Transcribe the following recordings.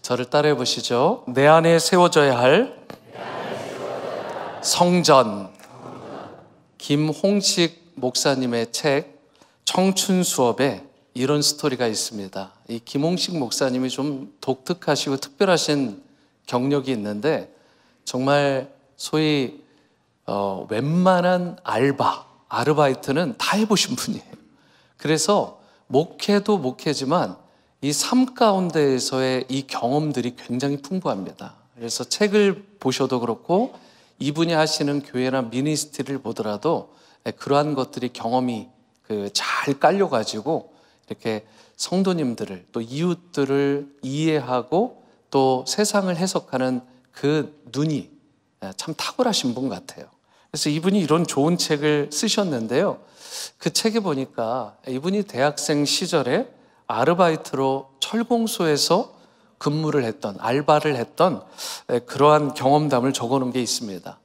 저를 따라해 보시죠. 내 안에 세워져야 할 성전. 김홍식 목사님의 책 청춘 수업에 이런 스토리가 있습니다. 이 김홍식 목사님이 좀 독특하시고 특별하신 경력이 있는데, 정말 소위 웬만한 아르바이트는 다 해보신 분이에요. 그래서 목회도 목회지만 이 삶 가운데에서의 이 경험들이 굉장히 풍부합니다. 그래서 책을 보셔도 그렇고 이분이 하시는 교회나 미니스트리를 보더라도 그러한 것들이 경험이 잘 깔려가지고 이렇게 성도님들을 또 이웃들을 이해하고 또 세상을 해석하는 그 눈이 참 탁월하신 분 같아요. 그래서 이분이 이런 좋은 책을 쓰셨는데요. 그 책에 보니까 이분이 대학생 시절에 아르바이트로 철공소에서 근무를 했던, 알바를 했던 그러한 경험담을 적어놓은 게 있습니다.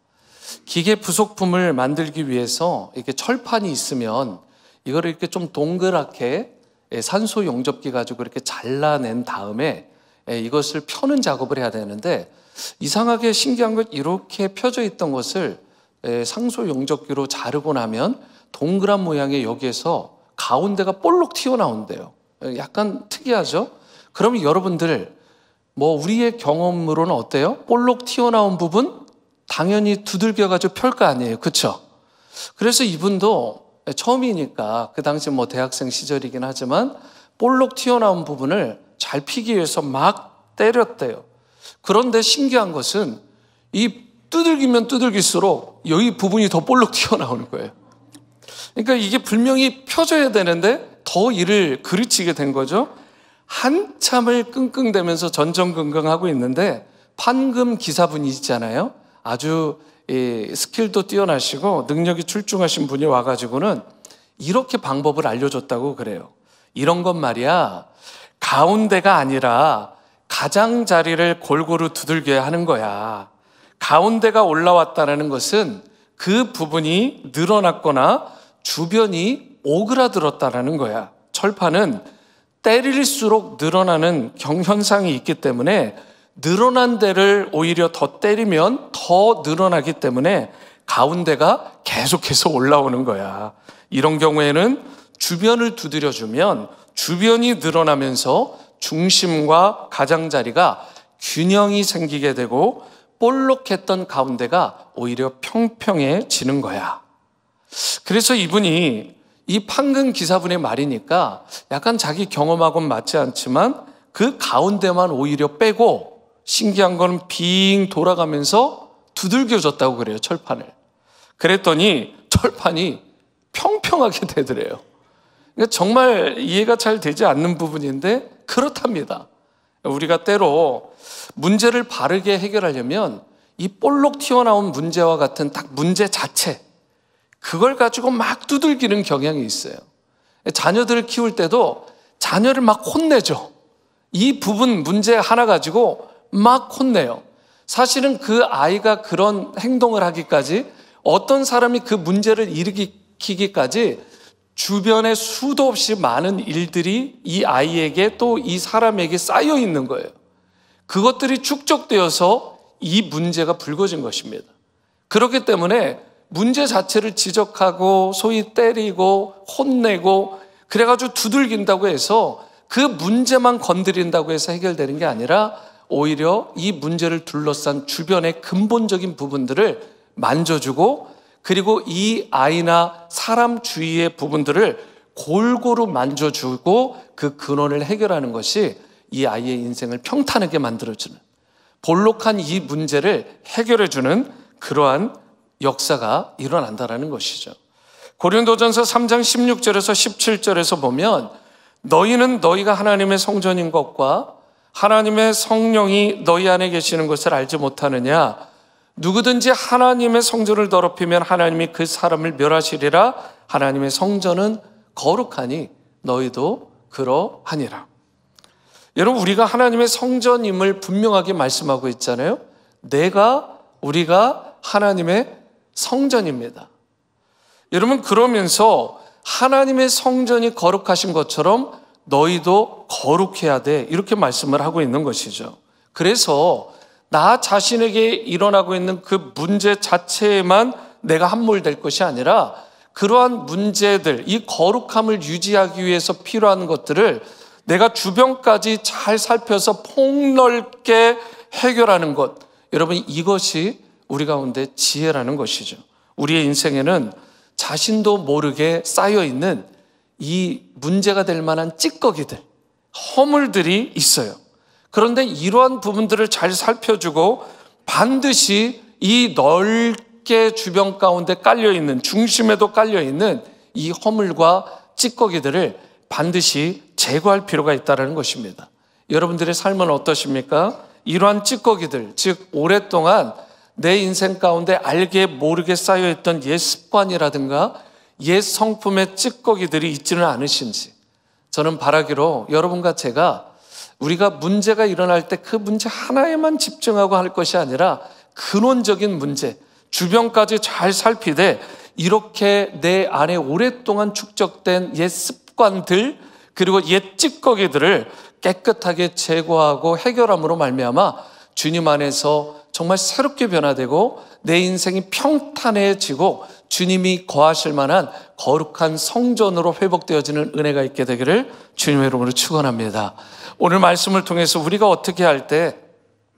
기계 부속품을 만들기 위해서 이렇게 철판이 있으면 이거를 이렇게 좀 동그랗게 산소 용접기 가지고 이렇게 잘라낸 다음에 이것을 펴는 작업을 해야 되는데, 이상하게 신기한 건 이렇게 펴져 있던 것을 산소 용접기로 자르고 나면 동그란 모양의 여기에서 가운데가 볼록 튀어나온대요. 약간 특이하죠? 그러면 여러분들 우리의 경험으로는 어때요? 볼록 튀어나온 부분 당연히 두들겨가지고 펼 거 아니에요, 그렇죠? 그래서 이분도 처음이니까 그 당시 대학생 시절이긴 하지만 볼록 튀어나온 부분을 잘 피기 위해서 막 때렸대요. 그런데 신기한 것은 이 두들기면 두들길수록 여기 부분이 더 볼록 튀어나오는 거예요. 그러니까 이게 분명히 펴져야 되는데 더 일을 그르치게 된 거죠. 한참을 끙끙대면서 전전긍긍하고 있는데 판금 기사분이 있잖아요. 아주 스킬도 뛰어나시고 능력이 출중하신 분이 와가지고는 이렇게 방법을 알려줬다고 그래요. 이런 건 말이야, 가운데가 아니라 가장자리를 골고루 두들겨야 하는 거야. 가운데가 올라왔다는 것은 그 부분이 늘어났거나 주변이 오그라들었다는 거야. 철판은 때릴수록 늘어나는 현상이 있기 때문에 늘어난 데를 오히려 더 때리면 더 늘어나기 때문에 가운데가 계속해서 올라오는 거야. 이런 경우에는 주변을 두드려주면 주변이 늘어나면서 중심과 가장자리가 균형이 생기게 되고 볼록했던 가운데가 오히려 평평해지는 거야. 그래서 이분이 이 판금 기사분의 말이니까 약간 자기 경험하고는 맞지 않지만 그 가운데만 오히려 빼고 신기한 건 빙 돌아가면서 두들겨졌다고 그래요, 철판을. 그랬더니 철판이 평평하게 되더래요. 그러니까 정말 이해가 잘 되지 않는 부분인데 그렇답니다. 우리가 때로 문제를 바르게 해결하려면 이 볼록 튀어나온 문제와 같은 딱 문제 자체, 그걸 가지고 막 두들기는 경향이 있어요. 자녀들을 키울 때도 자녀를 막 혼내죠. 이 부분 문제 하나 가지고 막 혼내요. 사실은 그 아이가 그런 행동을 하기까지, 어떤 사람이 그 문제를 일으키기까지 주변에 수도 없이 많은 일들이 이 아이에게 또 이 사람에게 쌓여 있는 거예요. 그것들이 축적되어서 이 문제가 불거진 것입니다. 그렇기 때문에 문제 자체를 지적하고 소위 때리고 혼내고 그래가지고 두들긴다고 해서 그 문제만 건드린다고 해서 해결되는 게 아니라 오히려 이 문제를 둘러싼 주변의 근본적인 부분들을 만져주고, 그리고 이 아이나 사람 주위의 부분들을 골고루 만져주고 그 근원을 해결하는 것이 이 아이의 인생을 평탄하게 만들어주는, 볼록한 이 문제를 해결해주는 그러한 역사가 일어난다는 것이죠. 고린도전서 3장 16절에서 17절에서 보면 너희는 너희가 하나님의 성전인 것과 하나님의 성령이 너희 안에 계시는 것을 알지 못하느냐? 누구든지 하나님의 성전을 더럽히면 하나님이 그 사람을 멸하시리라. 하나님의 성전은 거룩하니 너희도 그러하니라. 여러분, 우리가 하나님의 성전임을 분명하게 말씀하고 있잖아요. 우리가 하나님의 성전입니다. 여러분, 그러면서 하나님의 성전이 거룩하신 것처럼 너희도 거룩해야 돼, 이렇게 말씀을 하고 있는 것이죠. 그래서 나 자신에게 일어나고 있는 그 문제 자체에만 내가 함몰될 것이 아니라 그러한 문제들, 이 거룩함을 유지하기 위해서 필요한 것들을 내가 주변까지 잘 살펴서 폭넓게 해결하는 것, 여러분, 이것이 우리 가운데 지혜라는 것이죠. 우리의 인생에는 자신도 모르게 쌓여있는 이 문제가 될 만한 찌꺼기들, 허물들이 있어요. 그런데 이러한 부분들을 잘 살펴주고 반드시 이 넓게 주변 가운데 깔려있는, 중심에도 깔려있는 이 허물과 찌꺼기들을 반드시 제거할 필요가 있다는 것입니다. 여러분들의 삶은 어떠십니까? 이러한 찌꺼기들, 즉 오랫동안 내 인생 가운데 알게 모르게 쌓여있던 옛 습관이라든가 옛 성품의 찌꺼기들이 있지는 않으신지, 저는 바라기로 여러분과 제가 우리가 문제가 일어날 때 그 문제 하나에만 집중하고 할 것이 아니라 근원적인 문제, 주변까지 잘 살피되 이렇게 내 안에 오랫동안 축적된 옛 습관들, 그리고 옛 찌꺼기들을 깨끗하게 제거하고 해결함으로 말미암아 주님 안에서 정말 새롭게 변화되고 내 인생이 평탄해지고 주님이 거하실 만한 거룩한 성전으로 회복되어지는 은혜가 있게 되기를 주님의 이름으로 축원합니다. 오늘 말씀을 통해서 우리가 어떻게 할 때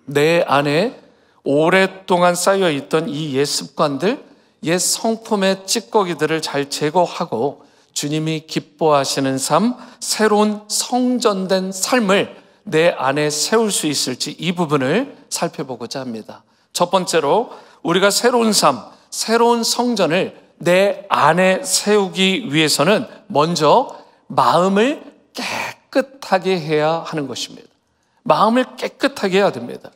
내 안에 오랫동안 쌓여있던 이 옛 습관들, 옛 성품의 찌꺼기들을 잘 제거하고 주님이 기뻐하시는 삶, 새로운 성전된 삶을 내 안에 세울 수 있을지, 이 부분을 살펴보고자 합니다. 첫 번째로 우리가 새로운 삶, 새로운 성전을 내 안에 세우기 위해서는 먼저 마음을 깨끗하게 해야 하는 것입니다. 마음을 깨끗하게 해야 됩니다.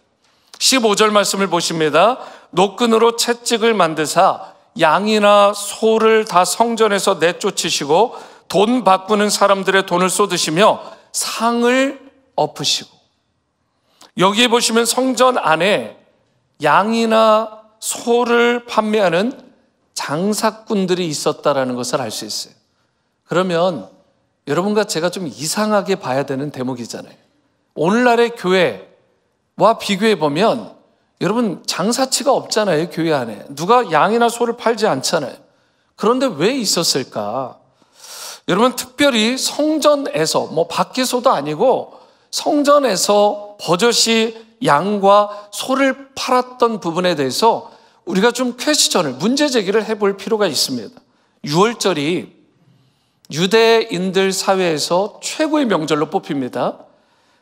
15절 말씀을 보십니다. 노끈으로 채찍을 만드사 양이나 소를 다 성전에서 내쫓으시고 돈 바꾸는 사람들의 돈을 쏟으시며 상을 엎으시고. 여기에 보시면 성전 안에 양이나 소를 판매하는 장사꾼들이 있었다라는 것을 알 수 있어요. 그러면 여러분과 제가 좀 이상하게 봐야 되는 대목이잖아요. 오늘날의 교회와 비교해 보면 여러분 장사치가 없잖아요. 교회 안에 누가 양이나 소를 팔지 않잖아요. 그런데 왜 있었을까? 여러분, 특별히 성전에서, 밖에서도 아니고 성전에서 버젓이 양과 소를 팔았던 부분에 대해서 우리가 좀 퀘스천을, 문제 제기를 해볼 필요가 있습니다. 유월절이 유대인들 사회에서 최고의 명절로 뽑힙니다.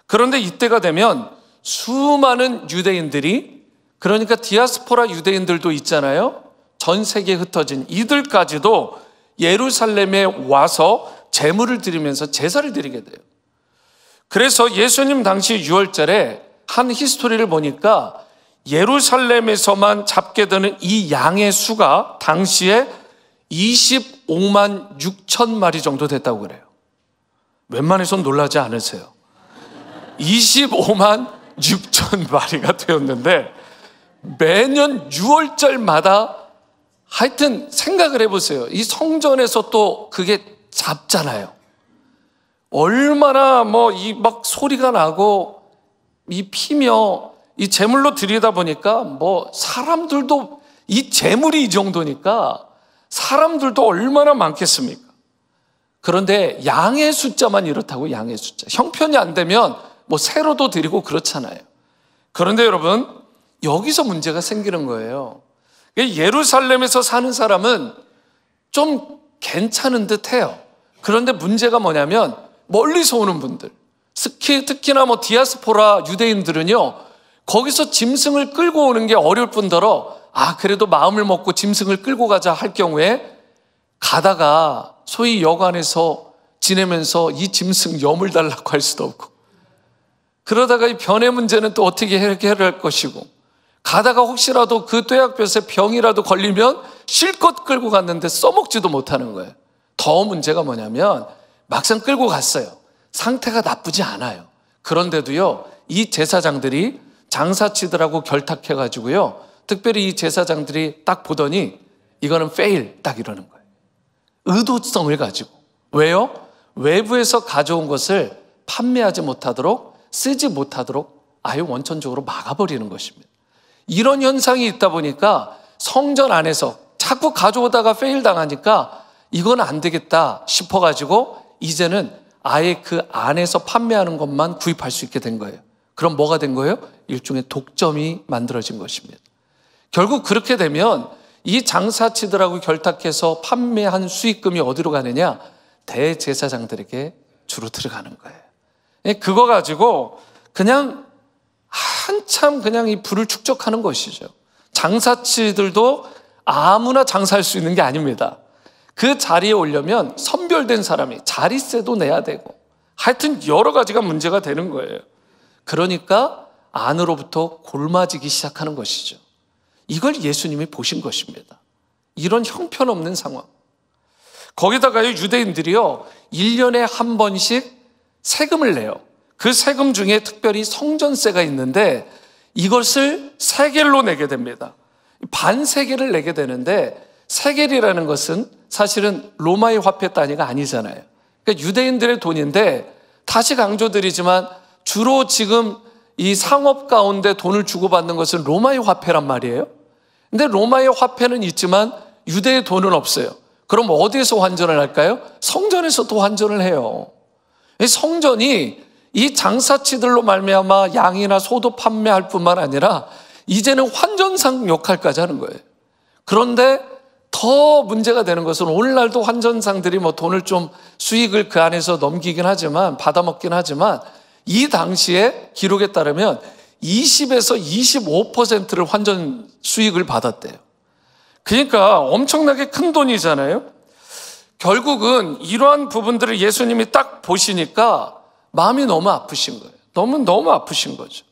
그런데 이때가 되면 수많은 유대인들이, 그러니까 디아스포라 유대인들도 있잖아요. 전 세계에 흩어진 이들까지도 예루살렘에 와서 제물을 드리면서 제사를 드리게 돼요. 그래서 예수님 당시 유월절에 한 히스토리를 보니까 예루살렘에서만 잡게 되는 이 양의 수가 당시에 25만 6천 마리 정도 됐다고 그래요. 웬만해선 놀라지 않으세요? 25만 6천 마리가 되었는데 매년 6월절마다 하여튼 생각을 해보세요. 이 성전에서 또 그게 잡잖아요. 얼마나 막 소리가 나고 이 피며 이 제물로 드리다 보니까 사람들도, 이 제물이 이 정도니까 사람들도 얼마나 많겠습니까? 그런데 양의 숫자만 이렇다고, 양의 숫자. 형편이 안 되면 새로도 드리고 그렇잖아요. 그런데 여러분, 여기서 문제가 생기는 거예요. 예루살렘에서 사는 사람은 좀 괜찮은 듯 해요. 그런데 문제가 뭐냐면 멀리서 오는 분들, 특히나 디아스포라 유대인들은요, 거기서 짐승을 끌고 오는 게 어려울 뿐더러 그래도 마음을 먹고 짐승을 끌고 가자 할 경우에 가다가 소위 여관에서 지내면서 이 짐승 염을 달라고 할 수도 없고, 그러다가 이 변의 문제는 또 어떻게 해결할 것이고, 가다가 혹시라도 그 뙤약볕에 병이라도 걸리면 실컷 끌고 갔는데 써먹지도 못하는 거예요. 더 문제가 뭐냐면 막상 끌고 갔어요. 상태가 나쁘지 않아요. 그런데도요, 이 제사장들이 장사치들하고 결탁해가지고요, 특별히 이 제사장들이 딱 보더니 이거는 페일, 딱 이러는 거예요. 의도성을 가지고. 왜요? 외부에서 가져온 것을 판매하지 못하도록, 쓰지 못하도록 아예 원천적으로 막아버리는 것입니다. 이런 현상이 있다 보니까 성전 안에서 자꾸 가져오다가 페일 당하니까 이건 안 되겠다 싶어가지고 이제는 아예 그 안에서 판매하는 것만 구입할 수 있게 된 거예요. 그럼 뭐가 된 거예요? 일종의 독점이 만들어진 것입니다. 결국 그렇게 되면 이 장사치들하고 결탁해서 판매한 수익금이 어디로 가느냐? 대제사장들에게 주로 들어가는 거예요. 그거 가지고 그냥 한참 그냥 이 부를 축적하는 것이죠. 장사치들도 아무나 장사할 수 있는 게 아닙니다. 그 자리에 오려면 선별된 사람이 자리세도 내야 되고 하여튼 여러 가지가 문제가 되는 거예요. 그러니까 안으로부터 골마지기 시작하는 것이죠. 이걸 예수님이 보신 것입니다. 이런 형편없는 상황. 거기다가요, 유대인들이요 1년에 한 번씩 세금을 내요. 그 세금 중에 특별히 성전세가 있는데 이것을 세겔로 내게 됩니다. 반세겔을 내게 되는데, 세겔이라는 것은 사실은 로마의 화폐 단위가 아니잖아요. 그러니까 유대인들의 돈인데, 다시 강조드리지만 주로 지금 이 상업 가운데 돈을 주고받는 것은 로마의 화폐란 말이에요. 근데 로마의 화폐는 있지만 유대의 돈은 없어요. 그럼 어디에서 환전을 할까요? 성전에서도 환전을 해요. 이 성전이 이 장사치들로 말미암아 양이나 소도 판매할 뿐만 아니라 이제는 환전상 역할까지 하는 거예요. 그런데 더 문제가 되는 것은 오늘날도 환전상들이 뭐 돈을 좀 수익을 그 안에서 넘기긴 하지만, 받아먹긴 하지만, 이 당시에 기록에 따르면 20에서 25%를 환전 수익을 받았대요. 그러니까 엄청나게 큰 돈이잖아요. 결국은 이러한 부분들을 예수님이 딱 보시니까 마음이 너무 아프신 거예요. 너무 아프신 거죠.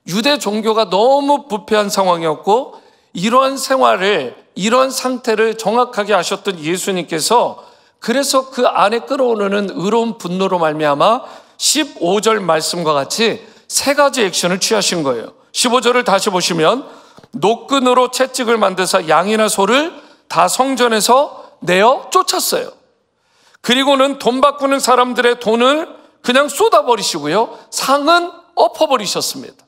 유대 종교가 너무 부패한 상황이었고, 이러한 생활을, 이러한 상태를 정확하게 아셨던 예수님께서 그래서 그 안에 끌어오르는 의로운 분노로 말미암아 15절 말씀과 같이 세 가지 액션을 취하신 거예요. 15절을 다시 보시면, 노끈으로 채찍을 만드사 양이나 소를 다 성전에서 내어 쫓았어요. 그리고는 돈 바꾸는 사람들의 돈을 그냥 쏟아버리시고요, 상은 엎어버리셨습니다.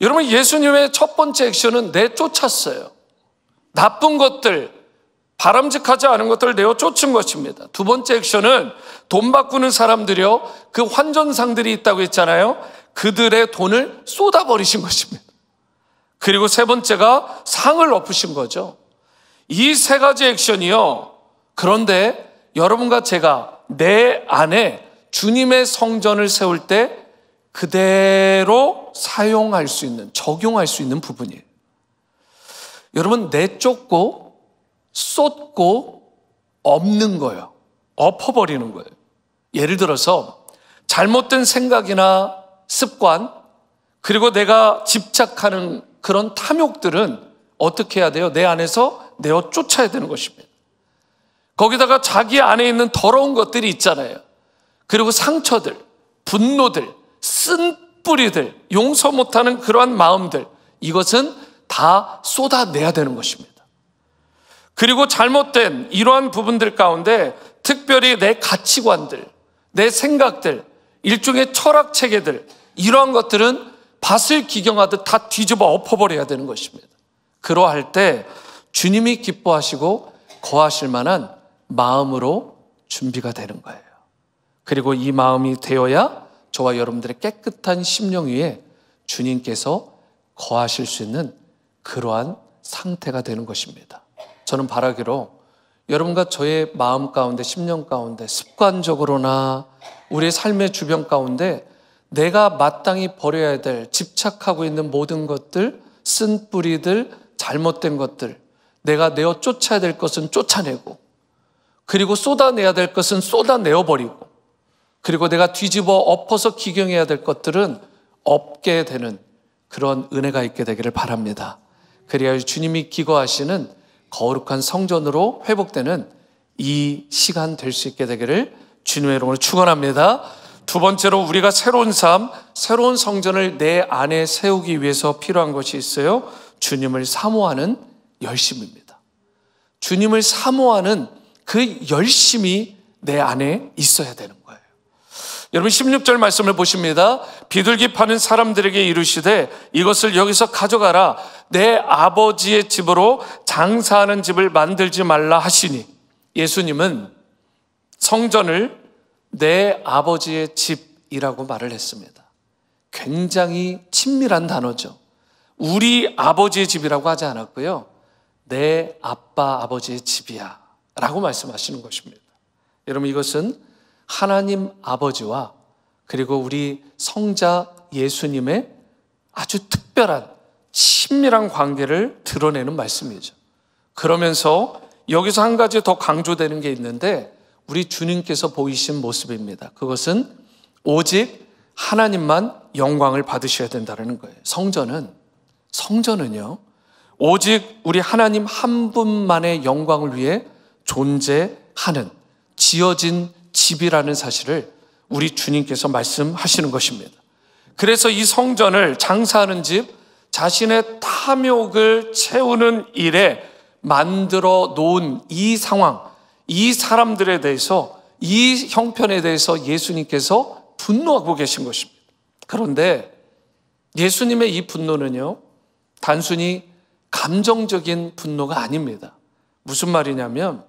여러분, 예수님의 첫 번째 액션은 내쫓았어요. 나쁜 것들, 바람직하지 않은 것들을 내어 쫓은 것입니다. 두 번째 액션은 돈 바꾸는 사람들이요, 그 환전상들이 있다고 했잖아요. 그들의 돈을 쏟아버리신 것입니다. 그리고 세 번째가 상을 엎으신 거죠. 이 세 가지 액션이요, 그런데 여러분과 제가 내 안에 주님의 성전을 세울 때 그대로 사용할 수 있는, 적용할 수 있는 부분이에요. 여러분, 내쫓고 쏟고 엎는 거예요. 엎어버리는 거예요. 예를 들어서 잘못된 생각이나 습관, 그리고 내가 집착하는 그런 탐욕들은 어떻게 해야 돼요? 내 안에서 내어 쫓아야 되는 것입니다. 거기다가 자기 안에 있는 더러운 것들이 있잖아요. 그리고 상처들, 분노들, 쓴 뿌리들, 용서 못하는 그러한 마음들, 이것은 다 쏟아내야 되는 것입니다. 그리고 잘못된 이러한 부분들 가운데 특별히 내 가치관들, 내 생각들, 일종의 철학 체계들, 이러한 것들은 밭을 기경하듯 다 뒤집어 엎어버려야 되는 것입니다. 그러할 때 주님이 기뻐하시고 거하실 만한 마음으로 준비가 되는 거예요. 그리고 이 마음이 되어야 저와 여러분들의 깨끗한 심령 위에 주님께서 거하실 수 있는 그러한 상태가 되는 것입니다. 저는 바라기로 여러분과 저의 마음 가운데, 심령 가운데 습관적으로나 우리의 삶의 주변 가운데 내가 마땅히 버려야 될, 집착하고 있는 모든 것들, 쓴 뿌리들, 잘못된 것들, 내가 내어 쫓아야 될 것은 쫓아내고, 그리고 쏟아내야 될 것은 쏟아내어버리고, 그리고 내가 뒤집어 엎어서 기경해야 될 것들은 엎게 되는 그런 은혜가 있게 되기를 바랍니다. 그래야 주님이 기거하시는 거룩한 성전으로 회복되는 이 시간 될 수 있게 되기를 주님의 이름으로 축원합니다. 두 번째로 우리가 새로운 삶, 새로운 성전을 내 안에 세우기 위해서 필요한 것이 있어요. 주님을 사모하는 열심입니다. 주님을 사모하는 그 그 열심이 내 안에 있어야 되는 거예요. 여러분 16절 말씀을 보십니다. 비둘기 파는 사람들에게 이르시되 이것을 여기서 가져가라. 내 아버지의 집으로 장사하는 집을 만들지 말라 하시니, 예수님은 성전을 내 아버지의 집이라고 말을 했습니다. 굉장히 친밀한 단어죠. 우리 아버지의 집이라고 하지 않았고요. 내 아빠 아버지의 집이야 라고 말씀하시는 것입니다. 여러분 이것은 하나님 아버지와 그리고 우리 성자 예수님의 아주 특별한 친밀한 관계를 드러내는 말씀이죠. 그러면서 여기서 한 가지 더 강조되는 게 있는데 우리 주님께서 보이신 모습입니다. 그것은 오직 하나님만 영광을 받으셔야 된다는 거예요. 성전은요 오직 우리 하나님 한 분만의 영광을 위해 존재하는 지어진 집이라는 사실을 우리 주님께서 말씀하시는 것입니다. 그래서 이 성전을 장사하는 집, 자신의 탐욕을 채우는 일에 만들어 놓은 이 상황, 이 사람들에 대해서, 이 형편에 대해서 예수님께서 분노하고 계신 것입니다. 그런데 예수님의 이 분노는요 단순히 감정적인 분노가 아닙니다. 무슨 말이냐면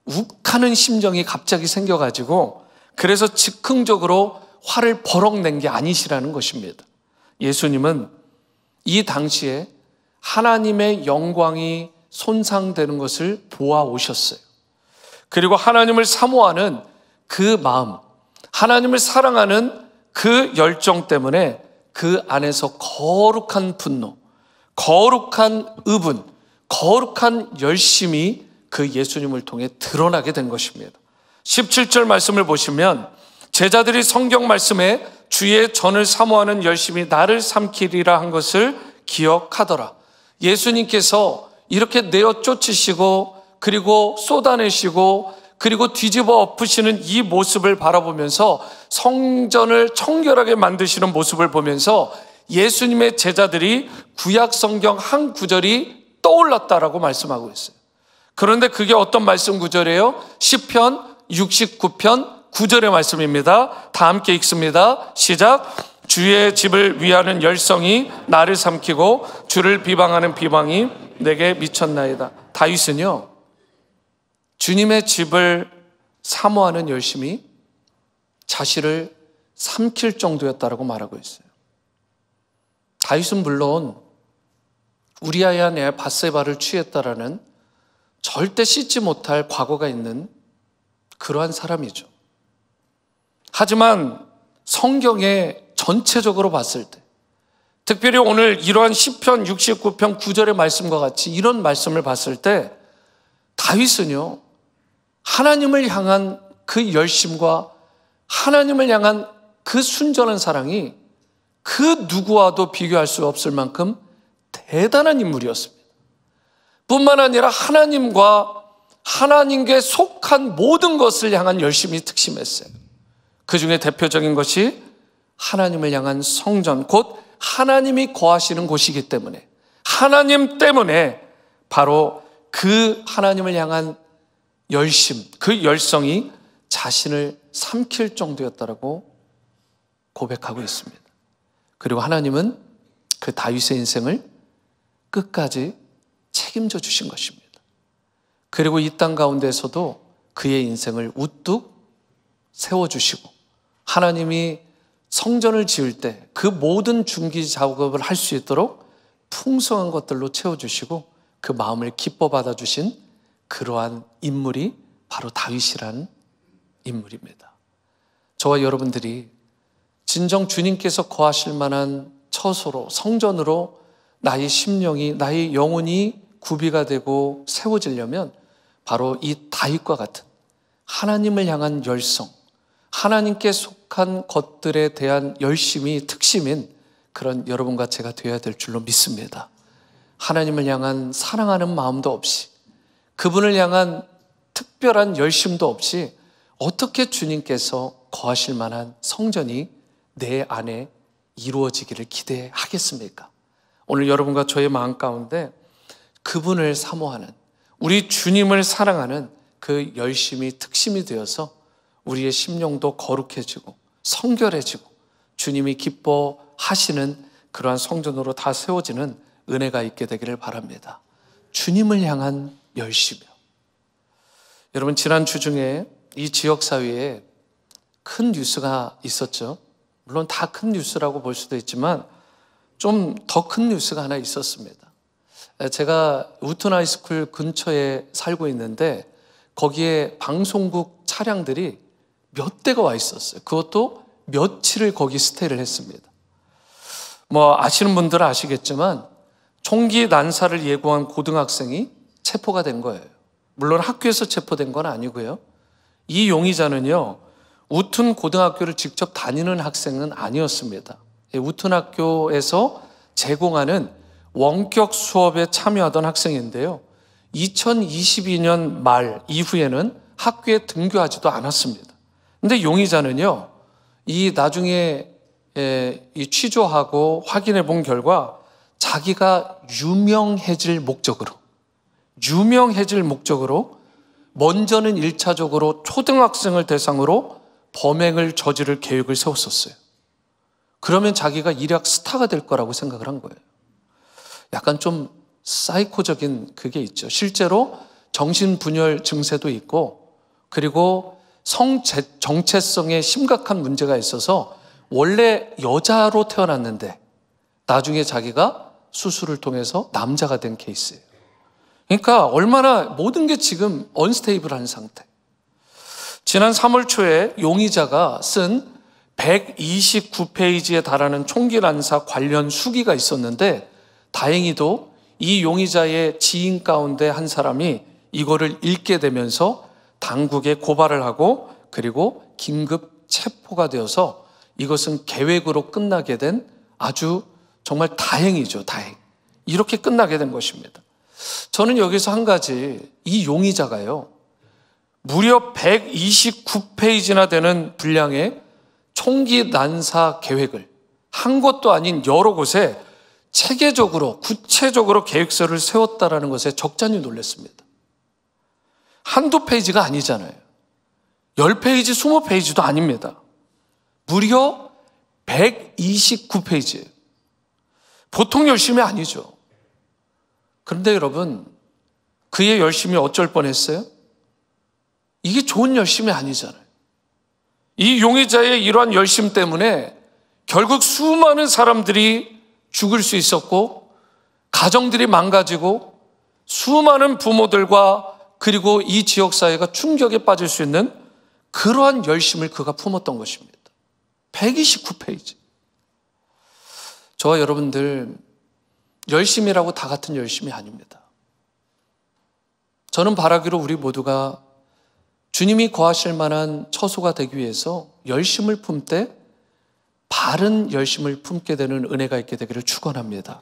욱하는 심정이 갑자기 생겨가지고 그래서 즉흥적으로 화를 버럭 낸 게 아니시라는 것입니다. 예수님은 이 당시에 하나님의 영광이 손상되는 것을 보아오셨어요. 그리고 하나님을 사모하는 그 마음, 하나님을 사랑하는 그 열정 때문에 그 안에서 거룩한 분노, 거룩한 의분, 거룩한 열심이 그 예수님을 통해 드러나게 된 것입니다. 17절 말씀을 보시면 제자들이 성경 말씀에 주의 전을 사모하는 열심이 나를 삼키리라 한 것을 기억하더라. 예수님께서 이렇게 내어 쫓으시고 그리고 쏟아내시고 그리고 뒤집어 엎으시는 이 모습을 바라보면서 성전을 청결하게 만드시는 모습을 보면서 예수님의 제자들이 구약 성경 한 구절이 떠올랐다라고 말씀하고 있어요. 그런데 그게 어떤 말씀 구절이에요? 시편 69편 9절의 말씀입니다. 다 함께 읽습니다. 시작. 주의 집을 위하는 열성이 나를 삼키고 주를 비방하는 비방이 내게 미쳤나이다. 다윗은요 주님의 집을 사모하는 열심이 자신을 삼킬 정도였다라고 말하고 있어요. 다윗은 물론 우리아의 아내 밧세바를 취했다라는 절대 씻지 못할 과거가 있는 그러한 사람이죠. 하지만 성경에 전체적으로 봤을 때, 특별히 오늘 이러한 시편 69편 9절의 말씀과 같이 이런 말씀을 봤을 때 다윗은요 하나님을 향한 그 열심과 하나님을 향한 그 순전한 사랑이 그 누구와도 비교할 수 없을 만큼 대단한 인물이었습니다. 뿐만 아니라 하나님과 하나님께 속한 모든 것을 향한 열심이 특심했어요. 그 중에 대표적인 것이 하나님을 향한 성전, 곧 하나님이 거하시는 곳이기 때문에, 하나님 때문에 바로 그 하나님을 향한 열심, 그 열성이 자신을 삼킬 정도였다라고 고백하고 있습니다. 그리고 하나님은 그 다윗의 인생을 끝까지 책임져 주신 것입니다. 그리고 이 땅 가운데서도 그의 인생을 우뚝 세워주시고, 하나님이 성전을 지을 때 그 모든 중기 작업을 할 수 있도록 풍성한 것들로 채워주시고 그 마음을 기뻐 받아주신 그러한 인물이 바로 다윗이라는 인물입니다. 저와 여러분들이 진정 주님께서 거하실 만한 처소로, 성전으로 나의 심령이, 나의 영혼이 구비가 되고 세워지려면 바로 이 다윗과 같은 하나님을 향한 열성, 하나님께 속한 것들에 대한 열심이 특심인 그런 여러분과 제가 되어야 될 줄로 믿습니다. 하나님을 향한 사랑하는 마음도 없이, 그분을 향한 특별한 열심도 없이 어떻게 주님께서 거하실 만한 성전이 내 안에 이루어지기를 기대하겠습니까? 오늘 여러분과 저의 마음 가운데 그분을 사모하는, 우리 주님을 사랑하는 그 열심이 특심이 되어서 우리의 심령도 거룩해지고 성결해지고 주님이 기뻐하시는 그러한 성전으로 다 세워지는 은혜가 있게 되기를 바랍니다. 주님을 향한 열심이요. 여러분, 지난 주 중에 이 지역사회에 큰 뉴스가 있었죠. 물론 다 큰 뉴스라고 볼 수도 있지만 좀 더 큰 뉴스가 하나 있었습니다. 제가 우튼 하이스쿨 근처에 살고 있는데 거기에 방송국 차량들이 몇 대가 와 있었어요. 그것도 며칠을 거기 스테이를 했습니다. 아시는 분들은 아시겠지만 총기 난사를 예고한 고등학생이 체포가 된 거예요. 물론 학교에서 체포된 건 아니고요. 이 용의자는요, 우튼 고등학교를 직접 다니는 학생은 아니었습니다. 우튼 학교에서 제공하는 원격 수업에 참여하던 학생인데요. 2022년 말 이후에는 학교에 등교하지도 않았습니다. 근데 용의자는요, 나중에 취조하고 확인해 본 결과 자기가 유명해질 목적으로 먼저는 1차적으로 초등학생을 대상으로 범행을 저지를 계획을 세웠었어요. 그러면 자기가 일약 스타가 될 거라고 생각을 한 거예요. 약간 좀 사이코적인 그게 있죠. 실제로 정신분열 증세도 있고, 그리고 정체성에 심각한 문제가 있어서 원래 여자로 태어났는데 나중에 자기가 수술을 통해서 남자가 된 케이스예요. 그러니까 얼마나 모든 게 지금 언스테이블한 상태. 지난 3월 초에 용의자가 쓴 129페이지에 달하는 총기 난사 관련 수기가 있었는데 다행히도 이 용의자의 지인 가운데 한 사람이 이거를 읽게 되면서 당국에 고발을 하고 그리고 긴급 체포가 되어서 이것은 계획으로 끝나게 된 아주 정말 다행이죠. 다행. 이렇게 끝나게 된 것입니다. 저는 여기서 한 가지, 이 용의자가요, 무려 129페이지나 되는 분량의 총기 난사 계획을 한 것도 아닌 여러 곳에 체계적으로 구체적으로 계획서를 세웠다라는 것에 적잖이 놀랐습니다. 한두 페이지가 아니잖아요. 10페이지, 20페이지도 아닙니다. 무려 129페이지예요. 보통 열심이 아니죠. 그런데 여러분, 그의 열심이 어쩔 뻔했어요? 이게 좋은 열심이 아니잖아요. 이 용의자의 이러한 열심 때문에 결국 수많은 사람들이 죽을 수 있었고, 가정들이 망가지고, 수많은 부모들과 그리고 이 지역사회가 충격에 빠질 수 있는 그러한 열심을 그가 품었던 것입니다. 129페이지. 저와 여러분들, 열심이라고 다 같은 열심이 아닙니다. 저는 바라기로 우리 모두가 주님이 거하실 만한 처소가 되기 위해서 열심을 품되 바른 열심을 품게 되는 은혜가 있게 되기를 축원합니다.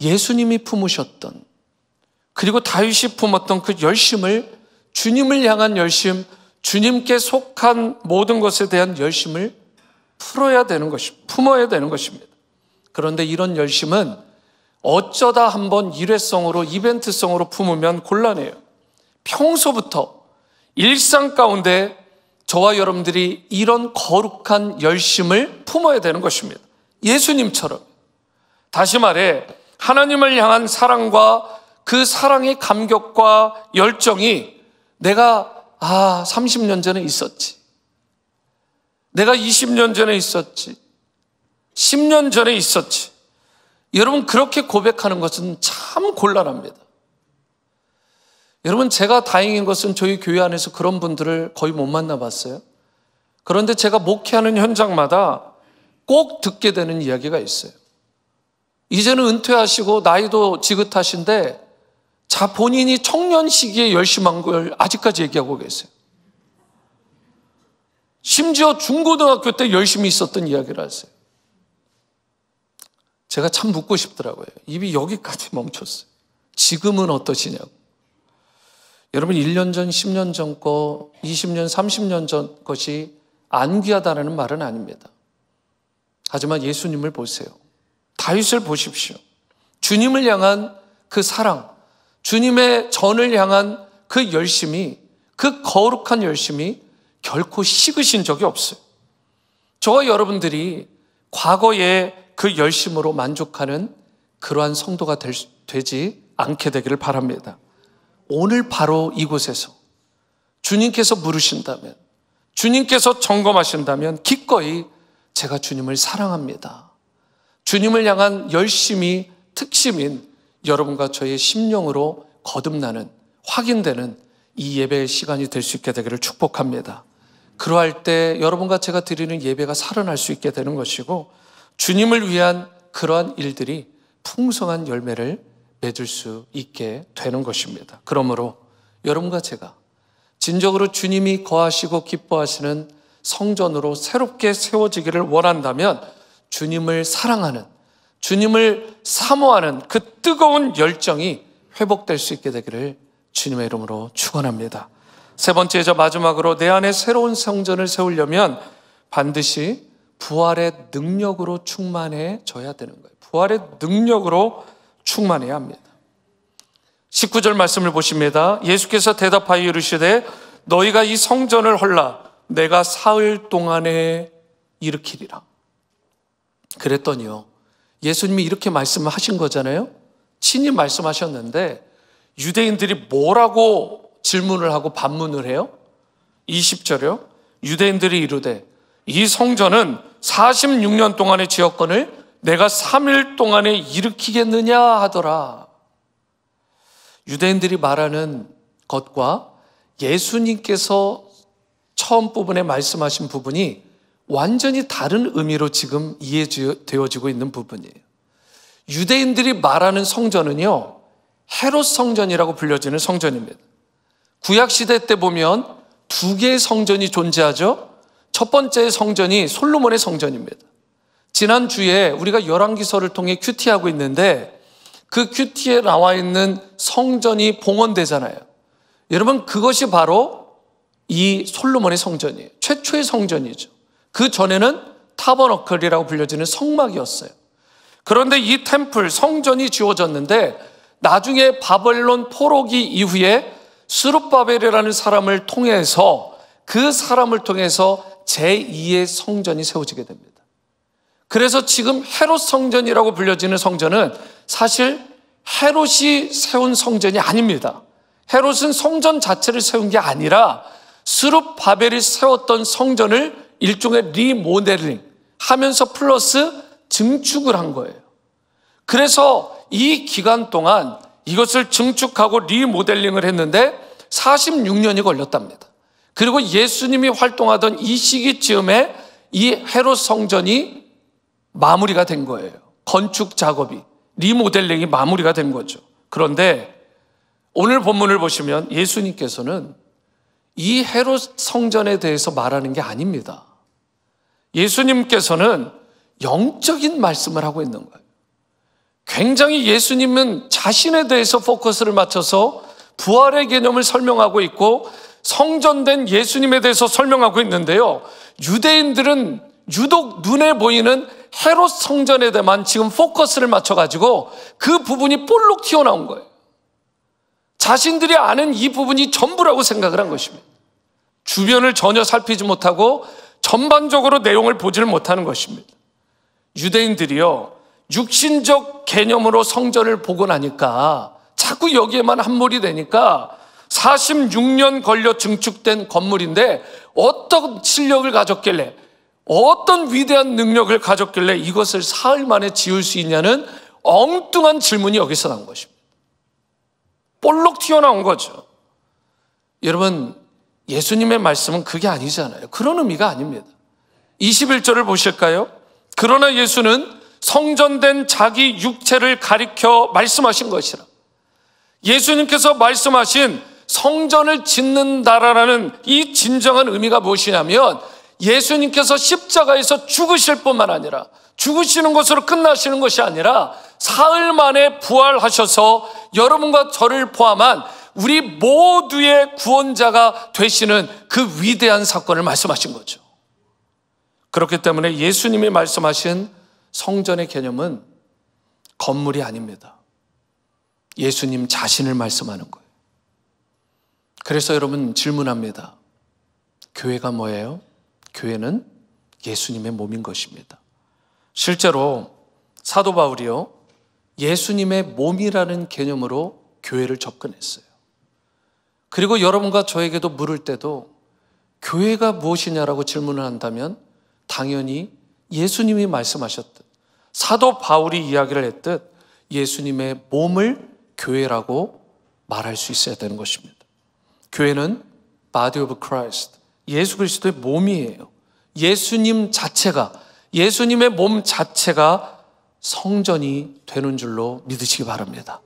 예수님이 품으셨던, 그리고 다윗이 품었던 그 열심을, 주님을 향한 열심, 주님께 속한 모든 것에 대한 열심을 품어야 되는 것입니다. 그런데 이런 열심은 어쩌다 한번 일회성으로, 이벤트성으로 품으면 곤란해요. 평소부터 일상 가운데 저와 여러분들이 이런 거룩한 열심을 품어야 되는 것입니다. 예수님처럼. 다시 말해, 하나님을 향한 사랑과 그 사랑의 감격과 열정이 내가 30년 전에 있었지, 내가 20년 전에 있었지, 10년 전에 있었지. 여러분, 그렇게 고백하는 것은 참 곤란합니다. 여러분, 제가 다행인 것은 저희 교회 안에서 그런 분들을 거의 못 만나봤어요. 그런데 제가 목회하는 현장마다 꼭 듣게 되는 이야기가 있어요. 이제는 은퇴하시고 나이도 지긋하신데 본인이 청년 시기에 열심한 걸 아직까지 얘기하고 계세요. 심지어 중고등학교 때 열심히 있었던 이야기를 하세요. 제가 참 묻고 싶더라고요. 입이 여기까지 멈췄어요. 지금은 어떠시냐고. 여러분, 1년 전, 10년 전 거, 20년, 30년 전 것이 안 귀하다는 말은 아닙니다. 하지만 예수님을 보세요. 다윗을 보십시오. 주님을 향한 그 사랑, 주님의 전을 향한 그 열심이 그 거룩한 열심이 결코 식으신 적이 없어요. 저와 여러분들이 과거의 그 열심으로 만족하는 그러한 성도가 되지 않게 되기를 바랍니다. 오늘 바로 이곳에서 주님께서 물으신다면, 주님께서 점검하신다면 기꺼이 제가 주님을 사랑합니다, 주님을 향한 열심이 특심인 여러분과 저의 심령으로 거듭나는, 확인되는 이 예배의 시간이 될 수 있게 되기를 축복합니다. 그러할 때 여러분과 제가 드리는 예배가 살아날 수 있게 되는 것이고, 주님을 위한 그러한 일들이 풍성한 열매를 맺을 수 있게 되는 것입니다. 그러므로 여러분과 제가 진정으로 주님이 거하시고 기뻐하시는 성전으로 새롭게 세워지기를 원한다면 주님을 사랑하는, 주님을 사모하는 그 뜨거운 열정이 회복될 수 있게 되기를 주님의 이름으로 축원합니다. 세 번째이자 마지막으로 내 안에 새로운 성전을 세우려면 반드시 부활의 능력으로 충만해져야 되는 거예요. 부활의 능력으로 충만해야 합니다. 19절 말씀을 보십니다. 예수께서 대답하여 이르시되 너희가 이 성전을 헐라 내가 사흘 동안에 일으키리라. 그랬더니요, 예수님이 이렇게 말씀하신 거잖아요. 친히 말씀하셨는데 유대인들이 뭐라고 질문을 하고 반문을 해요? 20절이요. 유대인들이 이르되 이 성전은 46년 동안의 지역권을 내가 3일 동안에 일으키겠느냐 하더라. 유대인들이 말하는 것과 예수님께서 처음 부분에 말씀하신 부분이 완전히 다른 의미로 지금 이해되어지고 있는 부분이에요. 유대인들이 말하는 성전은요, 헤롯 성전이라고 불려지는 성전입니다. 구약시대 때 보면 두 개의 성전이 존재하죠. 첫 번째 성전이 솔로몬의 성전입니다. 지난주에 우리가 열왕기서를 통해 큐티하고 있는데 그 큐티에 나와 있는 성전이 봉헌되잖아요. 여러분, 그것이 바로 이 솔로몬의 성전이에요. 최초의 성전이죠. 그 전에는 타버너클이라고 불려지는 성막이었어요. 그런데 이 템플, 성전이 지어졌는데 나중에 바벨론 포로기 이후에 스룹바벨이라는 사람을 통해서, 그 사람을 통해서 제2의 성전이 세워지게 됩니다. 그래서 지금 헤롯 성전이라고 불려지는 성전은 사실 헤롯이 세운 성전이 아닙니다. 헤롯은 성전 자체를 세운 게 아니라 스룹바벨이 세웠던 성전을 일종의 리모델링 하면서 플러스 증축을 한 거예요. 그래서 이 기간 동안 이것을 증축하고 리모델링을 했는데 46년이 걸렸답니다. 그리고 예수님이 활동하던 이 시기쯤에 이 헤롯 성전이 마무리가 된 거예요. 건축 작업이, 리모델링이 마무리가 된 거죠. 그런데 오늘 본문을 보시면 예수님께서는 이 헤롯 성전에 대해서 말하는 게 아닙니다. 예수님께서는 영적인 말씀을 하고 있는 거예요. 굉장히 예수님은 자신에 대해서 포커스를 맞춰서 부활의 개념을 설명하고 있고 성전된 예수님에 대해서 설명하고 있는데요, 유대인들은 유독 눈에 보이는 헤롯 성전에 대해만 지금 포커스를 맞춰가지고 그 부분이 볼록 튀어나온 거예요. 자신들이 아는 이 부분이 전부라고 생각을 한 것입니다. 주변을 전혀 살피지 못하고 전반적으로 내용을 보지를 못하는 것입니다. 유대인들이요, 육신적 개념으로 성전을 보고 나니까 자꾸 여기에만 함몰이 되니까 46년 걸려 증축된 건물인데 어떤 실력을 가졌길래, 어떤 위대한 능력을 가졌길래 이것을 사흘 만에 지을 수 있냐는 엉뚱한 질문이 여기서 나온 것입니다. 볼록 튀어나온 거죠. 여러분, 예수님의 말씀은 그게 아니잖아요. 그런 의미가 아닙니다. 21절을 보실까요? 그러나 예수는 성전된 자기 육체를 가리켜 말씀하신 것이라. 예수님께서 말씀하신 성전을 짓는다라는 이 진정한 의미가 무엇이냐면 예수님께서 십자가에서 죽으실 뿐만 아니라, 죽으시는 것으로 끝나시는 것이 아니라 사흘 만에 부활하셔서 여러분과 저를 포함한 우리 모두의 구원자가 되시는 그 위대한 사건을 말씀하신 거죠. 그렇기 때문에 예수님이 말씀하신 성전의 개념은 건물이 아닙니다. 예수님 자신을 말씀하는 거예요. 그래서 여러분 질문합니다. 교회가 뭐예요? 교회는 예수님의 몸인 것입니다. 실제로 사도 바울이요, 예수님의 몸이라는 개념으로 교회를 접근했어요. 그리고 여러분과 저에게도 물을 때도 교회가 무엇이냐라고 질문을 한다면 당연히 예수님이 말씀하셨듯, 사도 바울이 이야기를 했듯 예수님의 몸을 교회라고 말할 수 있어야 되는 것입니다. 교회는 Body of Christ, 예수 그리스도의 몸이에요. 예수님 자체가, 예수님의 몸 자체가 성전이 되는 줄로 믿으시기 바랍니다.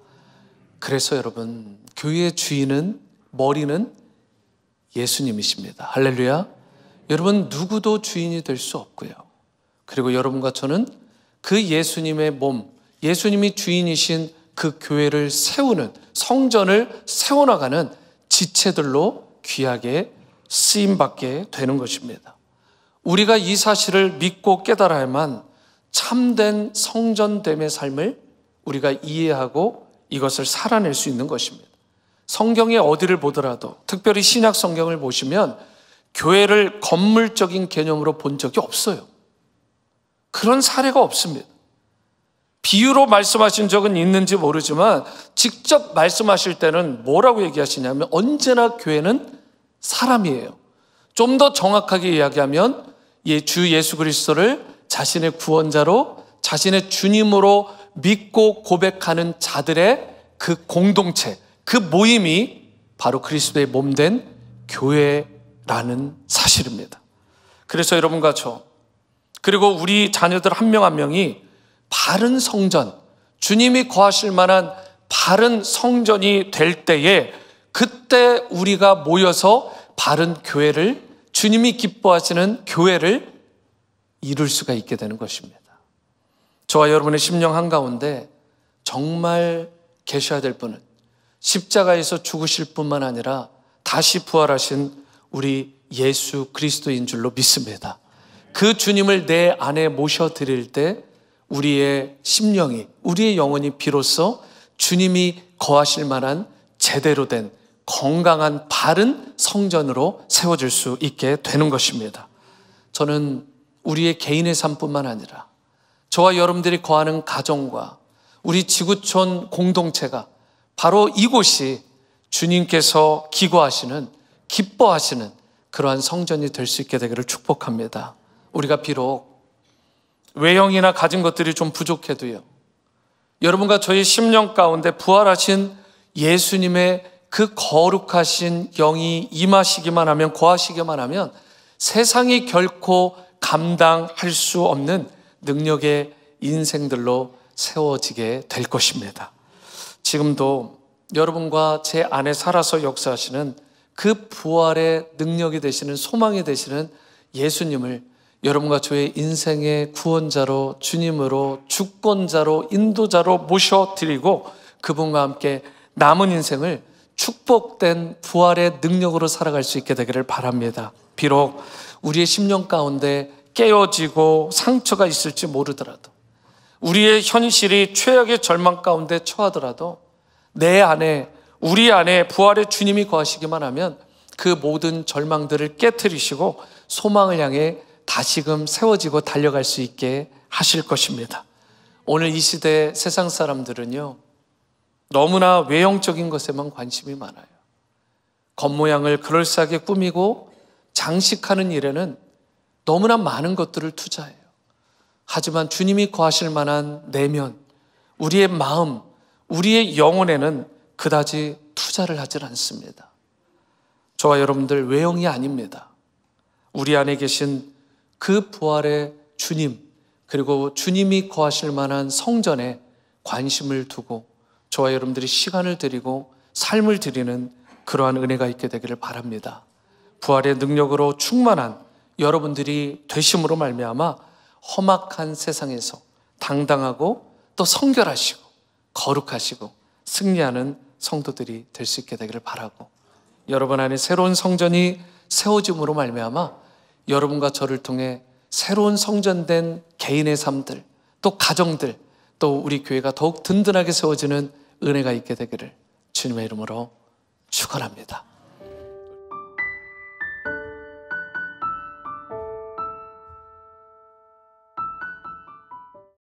그래서 여러분, 교회의 주인은, 머리는 예수님이십니다. 할렐루야. 여러분, 누구도 주인이 될 수 없고요. 그리고 여러분과 저는 그 예수님의 몸, 예수님이 주인이신 그 교회를 세우는, 성전을 세워나가는 지체들로 귀하게 쓰임받게 되는 것입니다. 우리가 이 사실을 믿고 깨달아야만 참된 성전됨의 삶을 우리가 이해하고 이것을 살아낼 수 있는 것입니다. 성경의 어디를 보더라도, 특별히 신약 성경을 보시면 교회를 건물적인 개념으로 본 적이 없어요. 그런 사례가 없습니다. 비유로 말씀하신 적은 있는지 모르지만 직접 말씀하실 때는 뭐라고 얘기하시냐면 언제나 교회는 사람이에요. 좀 더 정확하게 이야기하면 주 예수 그리스도를 자신의 구원자로, 자신의 주님으로 믿고 고백하는 자들의 그 공동체, 그 모임이 바로 그리스도의 몸된 교회라는 사실입니다. 그래서 여러분과 저, 그리고 우리 자녀들 한 명 한 명이 바른 성전, 주님이 거하실 만한 바른 성전이 될 때에, 그때 우리가 모여서 바른 교회를, 주님이 기뻐하시는 교회를 이룰 수가 있게 되는 것입니다. 저와 여러분의 심령 한가운데 정말 계셔야 될 분은 십자가에서 죽으실 뿐만 아니라 다시 부활하신 우리 예수 그리스도인 줄로 믿습니다. 그 주님을 내 안에 모셔드릴 때 우리의 심령이, 우리의 영혼이 비로소 주님이 거하실 만한 제대로 된 건강한 바른 성전으로 세워질 수 있게 되는 것입니다. 저는 우리의 개인의 삶뿐만 아니라 저와 여러분들이 거하는 가정과 우리 지구촌 공동체가 바로 이곳이 주님께서 기거하시는, 기뻐하시는 그러한 성전이 될 수 있게 되기를 축복합니다. 우리가 비록 외형이나 가진 것들이 좀 부족해도요, 여러분과 저희 심령 가운데 부활하신 예수님의 그 거룩하신 영이 임하시기만 하면, 거하시기만 하면 세상이 결코 감당할 수 없는 능력의 인생들로 세워지게 될 것입니다. 지금도 여러분과 제 안에 살아서 역사하시는 그 부활의 능력이 되시는, 소망이 되시는 예수님을 여러분과 저의 인생의 구원자로, 주님으로, 주권자로, 인도자로 모셔드리고 그분과 함께 남은 인생을 축복된 부활의 능력으로 살아갈 수 있게 되기를 바랍니다. 비록 우리의 심령 가운데 깨어지고 상처가 있을지 모르더라도, 우리의 현실이 최악의 절망 가운데 처하더라도 내 안에, 우리 안에 부활의 주님이 거하시기만 하면 그 모든 절망들을 깨트리시고 소망을 향해 다시금 세워지고 달려갈 수 있게 하실 것입니다. 오늘 이 시대 세상 사람들은요, 너무나 외형적인 것에만 관심이 많아요. 겉모양을 그럴싸하게 꾸미고 장식하는 일에는 너무나 많은 것들을 투자해요. 하지만 주님이 거하실 만한 내면, 우리의 마음, 우리의 영혼에는 그다지 투자를 하질 않습니다. 저와 여러분들 외형이 아닙니다. 우리 안에 계신 그 부활의 주님, 그리고 주님이 거하실 만한 성전에 관심을 두고 저와 여러분들이 시간을 드리고 삶을 드리는 그러한 은혜가 있게 되기를 바랍니다. 부활의 능력으로 충만한 여러분들이 되심으로 말미암아 험악한 세상에서 당당하고 또 성결하시고 거룩하시고 승리하는 성도들이 될 수 있게 되기를 바라고, 여러분 안에 새로운 성전이 세워짐으로 말미암아 여러분과 저를 통해 새로운 성전된 개인의 삶들, 또 가정들, 또 우리 교회가 더욱 든든하게 세워지는 은혜가 있게 되기를 주님의 이름으로 축원합니다.